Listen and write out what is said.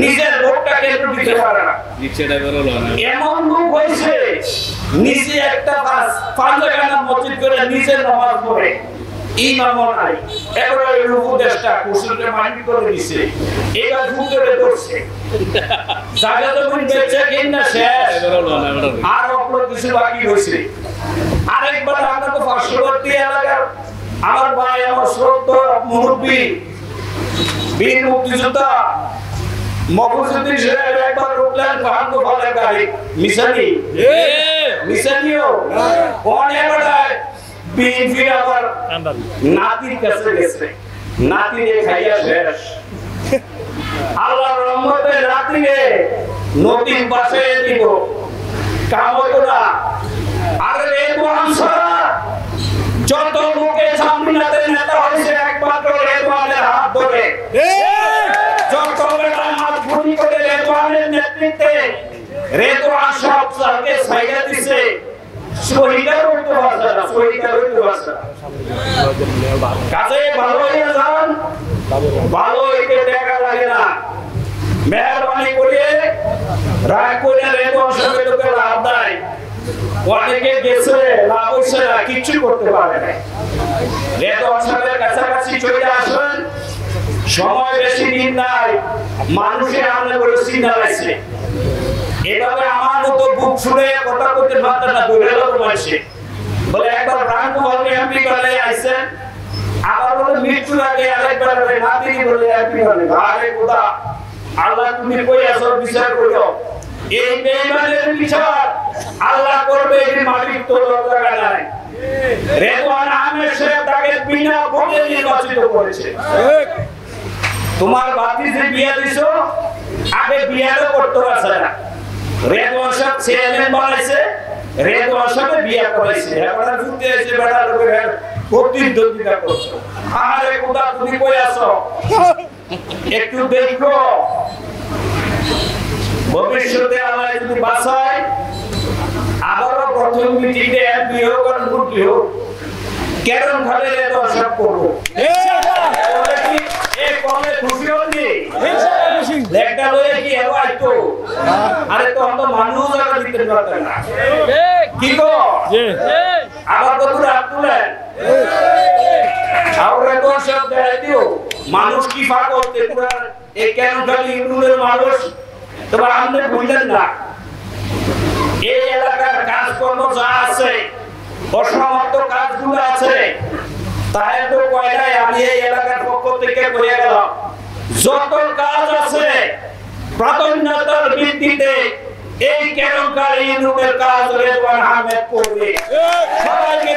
নিজের লোকটাকে একটু দিতে পারে না। এমন লোক হয়েছে নিজে একটা পাঁচখানা মসজিদ করে নিজের নামাজ পড়ে ইমামও নাই, এবার উপদেশটা কুসুমকে মাটি করে দিছে, এবার ফুকেরে ধরছে জায়গা যখন বেঁচে কিনা শেষ আর অপর কিছু বাকি হয়েছে। আরেকবার আপনাকে পার্শ্ববর্তী এলাকার আমার ভাই আমার শ্রদ্ধা মুরব্বী বীর মুক্তিযোদ্ধা মফুজুদ্দিন সাহেব একবার উঠলেন ভাগ্য ফলের গাড়ি মিশানি মিশানিও অনেক বেড়ায় বিএনপি আবার নাতির কাছে গেছে, নাতিরে খাইয়া শেষ। আল্লাহর রহমতে নাতিরে নদীর পাশে দিব কাম হতো না। আর রেদওয়ান ছাড়া যত লোকে সামনাতে নেতা হয়েছে একমাত্র রেদওয়ানের হাত ধরে, যত হাত ঘুরি করে রেদওয়ানের নেতৃত্বে রেদওয়ান সব সাথে ছাইড়া দিছে। শহীদের হইতে পারছে না, শহীদের হইতে পারছে না। কাজে ভালো হইয়া যান, ভালো হইতে দেখা লাগে না। মেহরবানি করে রাগ করে রেদওয়ান সাহেবের লোকের লাভ নাই। অনেকে গেছে লাভ হইছে না, কিচ্ছু করতে পারে না। রেদওয়ান সাহেবের কাছাকাছি চলে আসেন, সময় বেশি দিন নাই, মানুষের আমলে করে চিন্তা লাগছে। এভাবে আমার মতো বুক ফুলে কথা করতে পারতেন না, দূরে লোক বলছে বলে একবার প্রাণ বলবে এমপি বলে আইছেন, আবার বলে মৃত্যুর আগে আরেকবার বলে নাতিনি বলে এমপি বলে। আরে খোদা আল্লাহ তুমি কই আছো, বিচার করো। এই বেঈমানের বিচার আল্লাহ করবে, এই মাটির তো জায়গা নাই। রেদওয়ান আহমেদ সাহেব তাকে বিনা ভোটে নির্বাচিত করেছে। তোমার বাতিতে বিয়ে দিছো, আগে বিয়েও করতে পারছে না। রেদওয়ান সাহেব চেয়ারম্যান বানাইছে, রেদওয়ান সাহেব বিয়ে করাইছে, এখন ফুটে এসে বেটা লোকের প্রতিদ্বন্দ্বিতা করছে। আরে খোদা তুমি কই আছো, একটু দেখো। ভবিষ্যতে আল্লাহ যদি বাঁচায় আবারও প্রথম মিটিংয়ে এমপি হোক আর মুরগি হোক কেরম ভাবে রেদওয়ান সাহেব করবো। খুশি হলি লেখটা লয়ে কি এলো আইতো, আরে তো আমরা মানুষ জায়গা দিতে পারতেন না। কি গো আবার কত রাত তুলে আউরে তো সব দেখাই দিও। মানুষ কি ফাঁক করতে পুরা এই কেন খালি ইউনিয়নের মানুষ তোমার আমনে বুঝলেন না। এই এলাকার কাজকর্ম যা আছে, অসমাপ্ত কাজগুলো আছে, তাই তো কয়লাই আমি এই এলাকার পক্ষ থেকে করে গেলাম। যত কাজ আছে প্রাধান্যতার ভিত্তিতে এই কেরমকার ইউনিয়নের কাজ রেদওয়ান আহমেদ করবে। সবাইকে